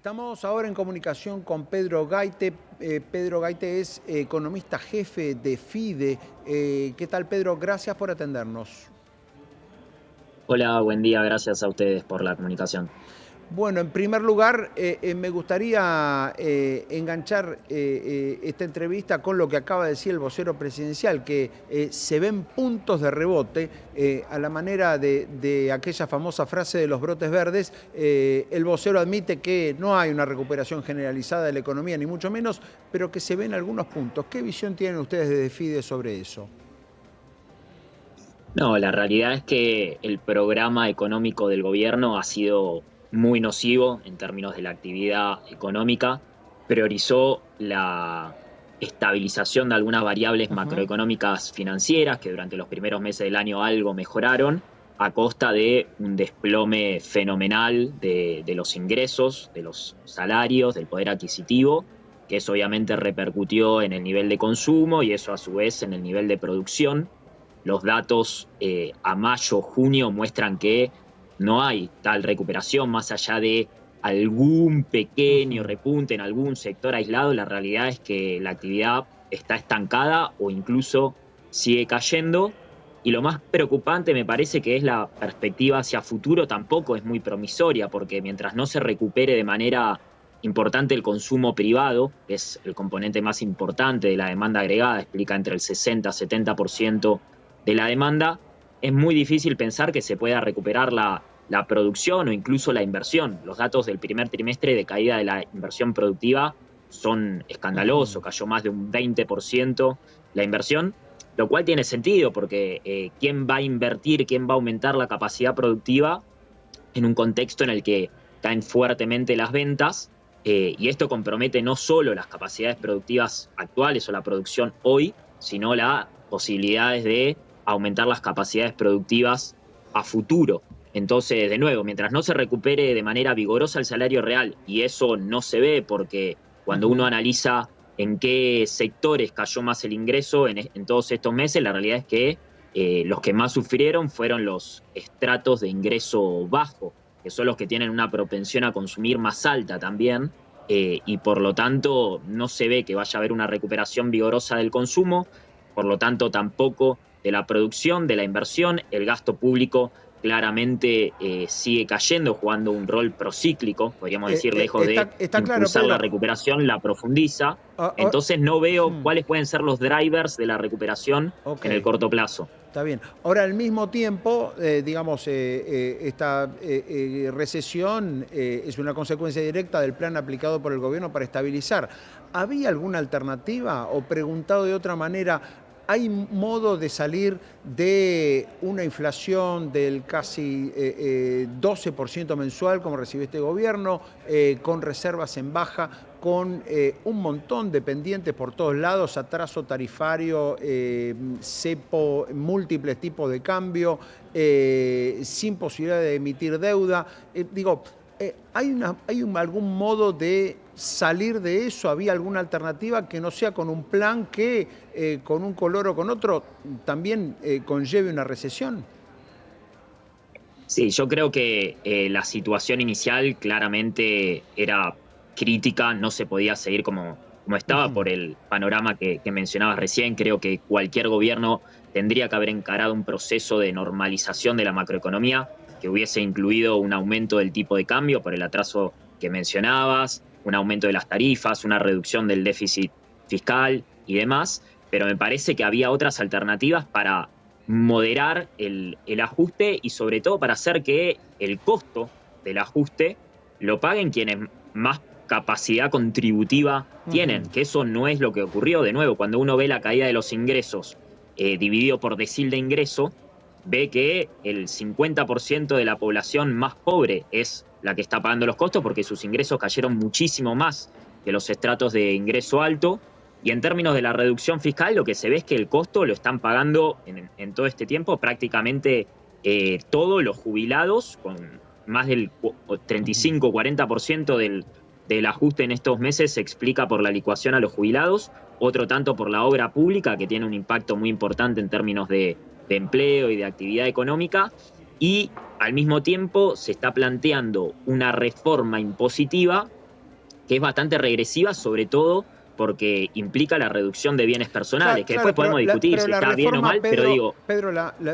Estamos ahora en comunicación con Pedro Gaite. Pedro Gaite es economista jefe de FIDE. ¿Qué tal, Pedro? Gracias por atendernos. Hola, buen día, gracias a ustedes por la comunicación. Bueno, en primer lugar, me gustaría enganchar esta entrevista con lo que acaba de decir el vocero presidencial, que se ven puntos de rebote a la manera de aquella famosa frase de los brotes verdes. El vocero admite que no hay una recuperación generalizada de la economía, ni mucho menos, pero que se ven algunos puntos. ¿Qué visión tienen ustedes desde FIDE sobre eso? No, la realidad es que el programa económico del gobierno ha sido muy nocivo en términos de la actividad económica. Priorizó la estabilización de algunas variables Ajá. macroeconómicas financieras que durante los primeros meses del año algo mejoraron a costa de un desplome fenomenal de los ingresos, de los salarios, del poder adquisitivo, que eso obviamente repercutió en el nivel de consumo y eso a su vez en el nivel de producción. Los datos a mayo, junio muestran que no hay tal recuperación más allá de algún pequeño Ujú. repunte en algún sector aislado. La realidad es que la actividad está estancada o incluso sigue cayendo. Y lo más preocupante me parece que es la perspectiva hacia futuro, tampoco es muy promisoria, porque mientras no se recupere de manera importante el consumo privado, que es el componente más importante de la demanda agregada, explica entre el 60-70% de la demanda, es muy difícil pensar que se pueda recuperar la producción o incluso la inversión. Los datos del primer trimestre de caída de la inversión productiva son escandalosos, Ujú. cayó más de un 20% la inversión, lo cual tiene sentido porque ¿quién va a invertir, quién va a aumentar la capacidad productiva en un contexto en el que caen fuertemente las ventas? Y esto compromete no solo las capacidades productivas actuales o la producción hoy, sino las posibilidades de aumentar las capacidades productivas a futuro. Entonces, de nuevo, mientras no se recupere de manera vigorosa el salario real, y eso no se ve porque cuando uno Ujú. analiza en qué sectores cayó más el ingreso en todos estos meses, la realidad es que los que más sufrieron fueron los estratos de ingreso bajo, que son los que tienen una propensión a consumir más alta también, y por lo tanto no se ve que vaya a haber una recuperación vigorosa del consumo, por lo tanto tampoco de la producción, de la inversión. El gasto público claramente sigue cayendo, jugando un rol procíclico, podríamos decir, lejos de Está claro, impulsar la Pedro. recuperación, la profundiza. Ahora, Entonces no veo hmm, cuáles pueden ser los drivers de la recuperación ok. en el corto plazo. Está bien. Ahora, al mismo tiempo, digamos, esta recesión es una consecuencia directa del plan aplicado por el gobierno para estabilizar. ¿Había alguna alternativa? O preguntado de otra manera, ¿hay modo de salir de una inflación del casi 12% mensual como recibe este gobierno, con reservas en baja, con un montón de pendientes por todos lados, atraso tarifario, cepo, múltiples tipos de cambio, sin posibilidad de emitir deuda? Digo, ¿Algún modo de salir de eso? ¿Había alguna alternativa que no sea con un plan que con un color o con otro también conlleve una recesión? Sí, yo creo que la situación inicial claramente era crítica, no se podía seguir como estaba Ujú. por el panorama que mencionabas recién. Creo que cualquier gobierno tendría que haber encarado un proceso de normalización de la macroeconomía que hubiese incluido un aumento del tipo de cambio por el atraso que mencionabas, un aumento de las tarifas, una reducción del déficit fiscal y demás, pero me parece que había otras alternativas para moderar el ajuste y sobre todo para hacer que el costo del ajuste lo paguen quienes más capacidad contributiva Ujú. tienen, que eso no es lo que ocurrió. De nuevo, cuando uno ve la caída de los ingresos dividido por decil de ingreso, ve que el 50% de la población más pobre es la que está pagando los costos porque sus ingresos cayeron muchísimo más que los estratos de ingreso alto. Y en términos de la reducción fiscal, lo que se ve es que el costo lo están pagando en todo este tiempo prácticamente todos los jubilados, con más del Ujú. 35-40% del ajuste en estos meses se explica por la licuación a los jubilados, otro tanto por la obra pública, que tiene un impacto muy importante en términos de empleo y de actividad económica, y al mismo tiempo se está planteando una reforma impositiva que es bastante regresiva, sobre todo porque implica la reducción de bienes personales, que después podemos discutir si está bien o mal, pero digo... Pedro,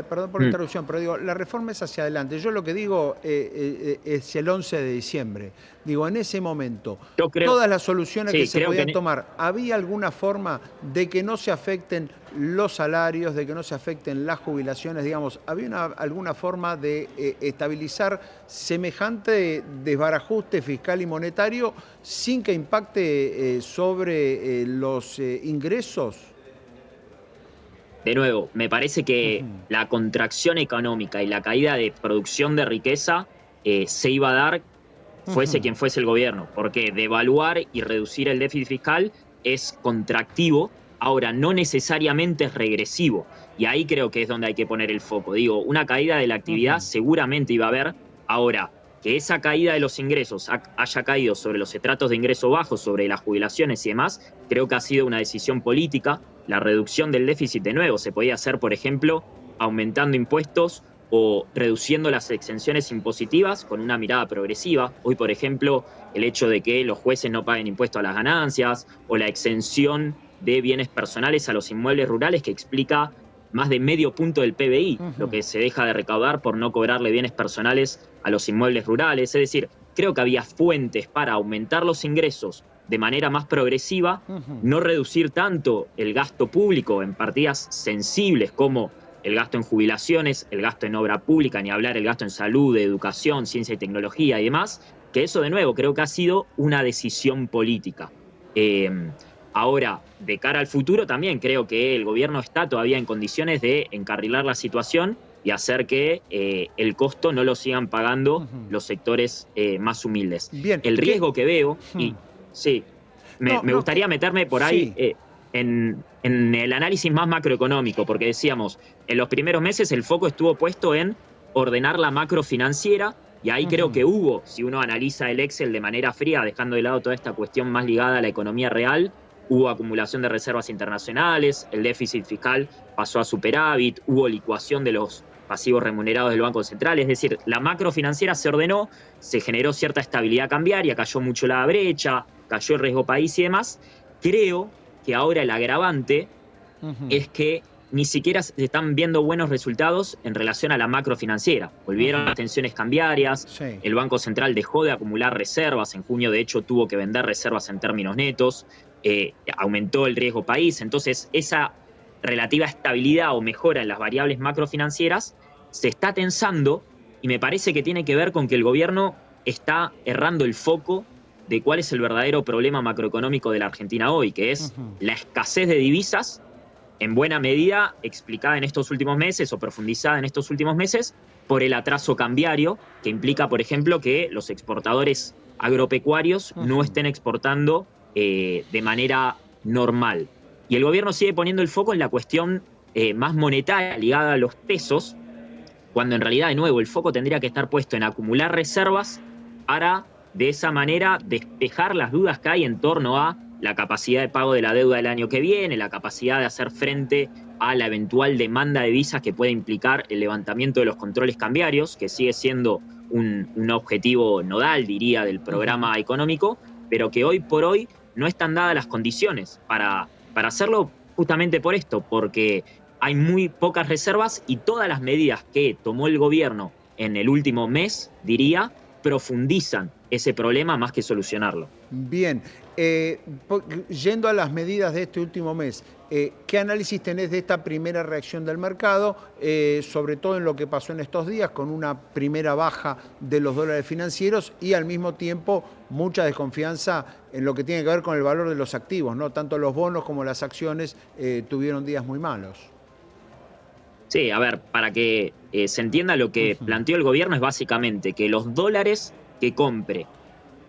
perdón por la interrupción, pero digo, la reforma es hacia adelante. Yo lo que digo es el 11 de diciembre. Digo, en ese momento, Yo creo, todas las soluciones que sí, se creo que podían tomar, ¿había alguna forma de que no se afecten los salarios, de que no se afecten las jubilaciones? Digamos, ¿había alguna forma de estabilizar semejante desbarajuste fiscal y monetario sin que impacte sobre los ingresos? de nuevo, me parece que la contracción económica y la caída de producción de riqueza se iba a dar fuese quien fuese el gobierno, porque devaluar y reducir el déficit fiscal es contractivo, ahora no necesariamente es regresivo, y ahí creo que es donde hay que poner el foco. Digo, una caída de la actividad seguramente iba a haber, ahora que esa caída de los ingresos haya caído sobre los estratos de ingreso bajos, sobre las jubilaciones y demás, creo que ha sido una decisión política. La reducción del déficit, de nuevo, se podía hacer, por ejemplo, aumentando impuestos o reduciendo las exenciones impositivas con una mirada progresiva. Hoy, por ejemplo, el hecho de que los jueces no paguen impuestos a las ganancias o la exención de bienes personales a los inmuebles rurales, que explica más de medio punto del PBI, lo que se deja de recaudar por no cobrarle bienes personales a los inmuebles rurales. Es decir, creo que había fuentes para aumentar los ingresos de manera más progresiva, no reducir tanto el gasto público en partidas sensibles como el gasto en jubilaciones, el gasto en obra pública, ni hablar el gasto en salud, educación, ciencia y tecnología y demás, que eso de nuevo creo que ha sido una decisión política. Ahora, de cara al futuro también creo que el gobierno está todavía en condiciones de encarrilar la situación y hacer que el costo no lo sigan pagando los sectores más humildes. Bien, El riesgo que veo, y sí, me gustaría meterme por ahí en el análisis más macroeconómico, porque decíamos, en los primeros meses el foco estuvo puesto en ordenar la macro financiera, y ahí creo que hubo, si uno analiza el Excel de manera fría, dejando de lado toda esta cuestión más ligada a la economía real, hubo acumulación de reservas internacionales, el déficit fiscal pasó a superávit, hubo licuación de los pasivos remunerados del Banco Central, es decir, la macro financiera se ordenó, se generó cierta estabilidad cambiaria, cayó mucho la brecha, cayó el riesgo país y demás. Creo que ahora el agravante es que ni siquiera se están viendo buenos resultados en relación a la macro financiera. Volvieron las tensiones cambiarias, el Banco Central dejó de acumular reservas, en junio de hecho tuvo que vender reservas en términos netos, aumentó el riesgo país, entonces esa relativa estabilidad o mejora en las variables macrofinancieras se está tensando, y me parece que tiene que ver con que el gobierno está errando el foco de cuál es el verdadero problema macroeconómico de la Argentina hoy, que es la escasez de divisas, en buena medida explicada en estos últimos meses o profundizada en estos últimos meses por el atraso cambiario, que implica, por ejemplo, que los exportadores agropecuarios no estén exportando de manera normal. Y el gobierno sigue poniendo el foco en la cuestión más monetaria ligada a los pesos, cuando en realidad, de nuevo, el foco tendría que estar puesto en acumular reservas para, de esa manera, despejar las dudas que hay en torno a la capacidad de pago de la deuda del año que viene, la capacidad de hacer frente a la eventual demanda de divisas que puede implicar el levantamiento de los controles cambiarios, que sigue siendo un objetivo nodal, diría, del programa económico, pero que hoy por hoy no están dadas las condiciones para hacerlo, justamente por esto, porque hay muy pocas reservas y todas las medidas que tomó el gobierno en el último mes, diría, profundizan ese problema más que solucionarlo. Bien, yendo a las medidas de este último mes, ¿qué análisis tenés de esta primera reacción del mercado, sobre todo en lo que pasó en estos días, con una primera baja de los dólares financieros y al mismo tiempo mucha desconfianza en lo que tiene que ver con el valor de los activos, ¿no? Tanto los bonos como las acciones tuvieron días muy malos. Sí, a ver, para que se entienda, lo que planteó el gobierno es básicamente que los dólares que compre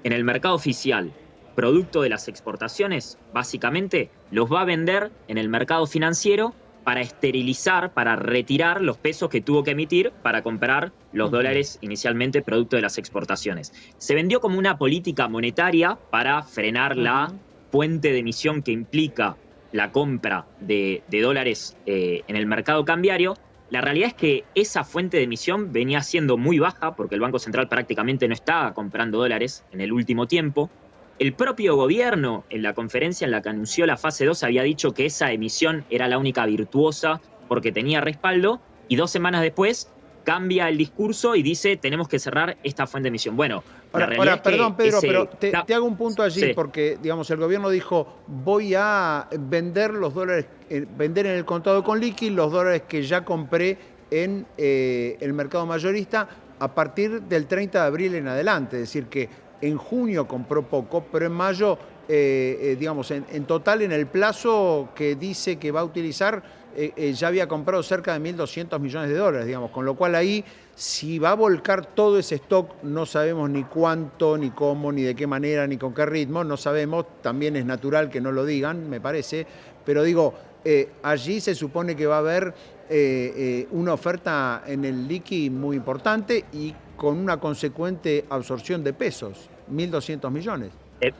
en el mercado oficial, producto de las exportaciones, básicamente los va a vender en el mercado financiero para esterilizar, para retirar los pesos que tuvo que emitir para comprar los dólares inicialmente producto de las exportaciones. Se vendió como una política monetaria para frenar la fuente de emisión que implica la compra de dólares en el mercado cambiario. La realidad es que esa fuente de emisión venía siendo muy baja porque el Banco Central prácticamente no estaba comprando dólares en el último tiempo. el propio gobierno, en la conferencia en la que anunció la fase 2, había dicho que esa emisión era la única virtuosa porque tenía respaldo, y 2 semanas después cambia el discurso y dice tenemos que cerrar esta fuente de emisión. Bueno, la realidad es que Perdón, Pedro, pero ese... te hago un punto allí, Sí, porque, digamos, el gobierno dijo, voy a vender los dólares, vender en el contado con liqui los dólares que ya compré en el mercado mayorista a partir del 30 de abril en adelante. Es decir, que en junio compró poco, pero en mayo, digamos, en total, en el plazo que dice que va a utilizar, ya había comprado cerca de 1.200 millones de dólares, digamos, con lo cual ahí, si va a volcar todo ese stock, no sabemos ni cuánto, ni cómo, ni de qué manera, ni con qué ritmo, no sabemos, también es natural que no lo digan, me parece, pero digo, allí se supone que va a haber una oferta en el liqui muy importante y con una consecuente absorción de pesos, 1.200 millones. e-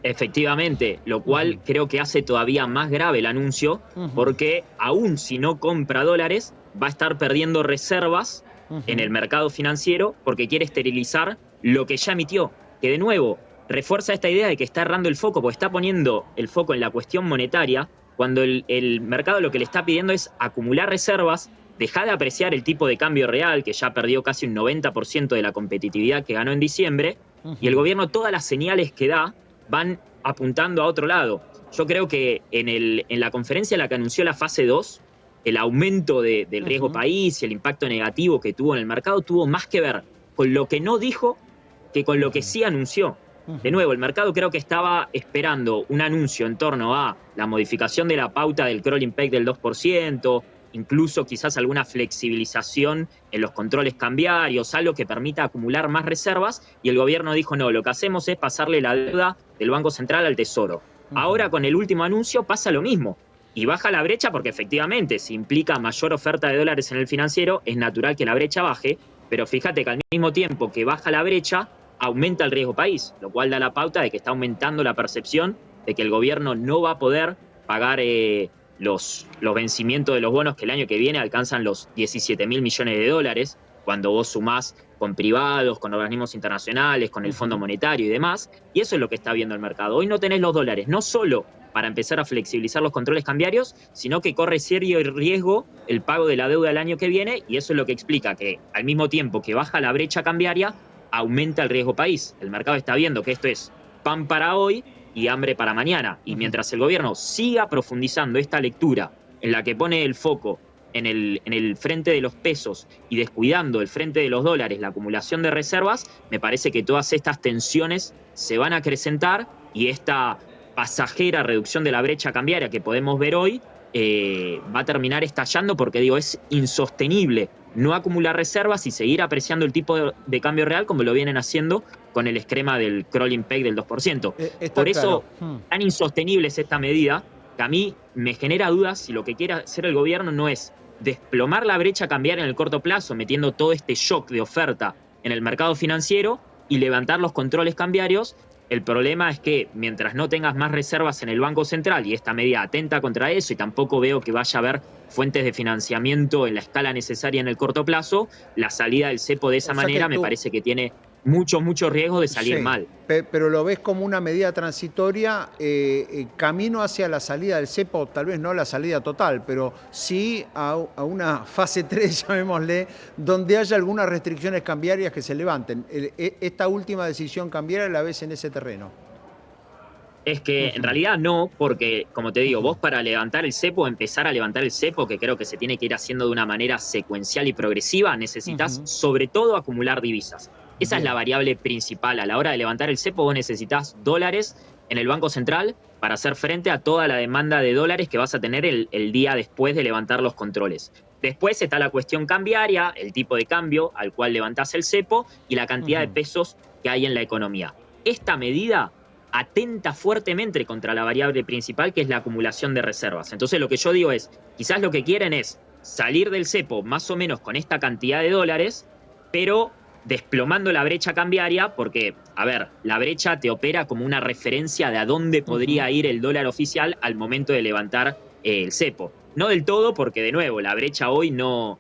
efectivamente, lo Ujú, cual creo que hace todavía más grave el anuncio, ujú, porque aún si no compra dólares, va a estar perdiendo reservas en el ujú, mercado financiero porque quiere esterilizar lo que ya emitió, que de nuevo refuerza esta idea de que está errando el foco, porque está poniendo el foco en la cuestión monetaria, cuando el mercado lo que le está pidiendo es acumular reservas, dejar de apreciar el tipo de cambio real, que ya perdió casi un 90% de la competitividad que ganó en diciembre, y el ujú, gobierno todas las señales que da van apuntando a otro lado. Yo creo que en la conferencia en la que anunció la fase 2, el aumento del riesgo ujú, país y el impacto negativo que tuvo en el mercado tuvo más que ver con lo que no dijo que con lo que ujú, sí anunció. De ujú. nuevo, el mercado creo que estaba esperando un anuncio en torno a la modificación de la pauta del crawling peg del 2%, incluso quizás alguna flexibilización en los controles cambiarios, algo que permita acumular más reservas, y el gobierno dijo, no, lo que hacemos es pasarle la deuda del Banco Central al Tesoro. Ujú, Ahora con el último anuncio pasa lo mismo, y baja la brecha porque efectivamente si implica mayor oferta de dólares en el financiero, es natural que la brecha baje, pero fíjate que al mismo tiempo que baja la brecha, aumenta el riesgo país, lo cual da la pauta de que está aumentando la percepción de que el gobierno no va a poder pagar los vencimientos de los bonos que el año que viene alcanzan los 17.000 millones de dólares, cuando vos sumás con privados, con organismos internacionales, con el Fondo ujú, Monetario y demás, y eso es lo que está viendo el mercado. Hoy no tenés los dólares, no solo para empezar a flexibilizar los controles cambiarios, sino que corre serio riesgo el pago de la deuda el año que viene, y eso es lo que explica que al mismo tiempo que baja la brecha cambiaria, aumenta el riesgo país. El mercado está viendo que esto es pan para hoy y hambre para mañana. Y ujú. mientras el gobierno siga profundizando esta lectura en la que pone el foco en el frente de los pesos y descuidando el frente de los dólares, la acumulación de reservas, me parece que todas estas tensiones se van a acrecentar y esta pasajera reducción de la brecha cambiaria que podemos ver hoy va a terminar estallando porque, digo, es insostenible no acumular reservas y seguir apreciando el tipo de cambio real como lo vienen haciendo con el esquema del crawling peg del 2%. Está Por claro. eso, tan insostenible es esta medida que a mí me genera dudas si lo que quiere hacer el gobierno no es desplomar la brecha cambiaria en el corto plazo, metiendo todo este shock de oferta en el mercado financiero y levantar los controles cambiarios. El problema es que mientras no tengas más reservas en el Banco Central, y esta medida atenta contra eso, y tampoco veo que vaya a haber fuentes de financiamiento en la escala necesaria en el corto plazo, la salida del cepo de esa O sea que manera me tú, parece que tiene mucho riesgo de salir sí, mal. pero lo ves como una medida transitoria, camino hacia la salida del cepo, tal vez no la salida total, pero sí a una fase 3, llamémosle, donde haya algunas restricciones cambiarias que se levanten. Esta última decisión cambiaria la ves en ese terreno. Es que en Ujú, realidad no, porque como te digo, ujú, vos para levantar el cepo, empezar a levantar el cepo, que creo que se tiene que ir haciendo de una manera secuencial y progresiva, necesitas ujú. sobre todo acumular divisas. Esa es la Bien. variable principal. A la hora de levantar el cepo, vos necesitas dólares en el Banco Central para hacer frente a toda la demanda de dólares que vas a tener el día después de levantar los controles. Después está la cuestión cambiaria, el tipo de cambio al cual levantás el cepo y la cantidad de Ujú, pesos que hay en la economía. Esta medida atenta fuertemente contra la variable principal, que es la acumulación de reservas. Entonces lo que yo digo es, quizás lo que quieren es salir del cepo más o menos con esta cantidad de dólares, pero desplomando la brecha cambiaria, porque, a ver, la brecha te opera como una referencia de a dónde ujú, podría ir el dólar oficial al momento de levantar el cepo. No del todo, porque de nuevo, la brecha hoy no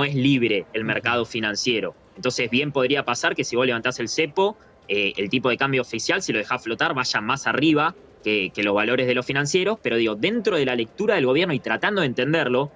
es libre el ujú. mercado financiero. Entonces, bien podría pasar que si vos levantás el cepo, el tipo de cambio oficial, si lo deja flotar, vaya más arriba que los valores de los financieros, pero digo, dentro de la lectura del gobierno y tratando de entenderlo,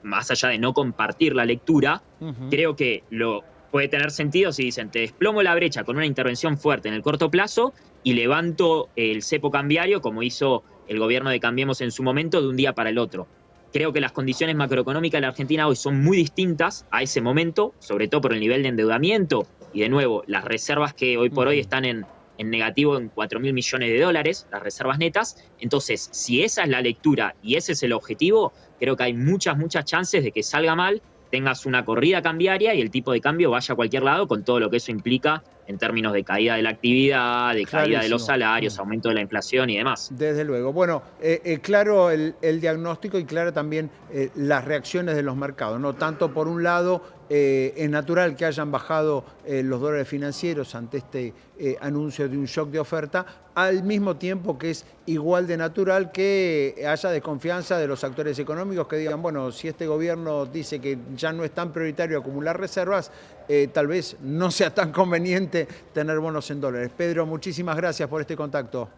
más allá de no compartir la lectura, Ujú. creo que lo puede tener sentido si dicen, te desplomo la brecha con una intervención fuerte en el corto plazo y levanto el cepo cambiario, como hizo el gobierno de Cambiemos en su momento, de un día para el otro. Creo que las condiciones macroeconómicas de la Argentina hoy son muy distintas a ese momento, sobre todo por el nivel de endeudamiento y, de nuevo, las reservas que hoy por hoy Ujú. están en negativo en 4.000 millones de dólares, las reservas netas. Entonces, si esa es la lectura y ese es el objetivo, creo que hay muchas chances de que salga mal, tengas una corrida cambiaria y el tipo de cambio vaya a cualquier lado con todo lo que eso implica en términos de caída de la actividad, de caída de los Clarísimo. salarios, aumento de la inflación y demás. Desde luego. Bueno, claro el diagnóstico y claro también las reacciones de los mercados, ¿no? Tanto por un lado, es natural que hayan bajado los dólares financieros ante este anuncio de un shock de oferta, al mismo tiempo que es igual de natural que haya desconfianza de los actores económicos que digan, bueno, si este gobierno dice que ya no es tan prioritario acumular reservas, tal vez no sea tan conveniente tener bonos en dólares. Pedro, muchísimas gracias por este contacto.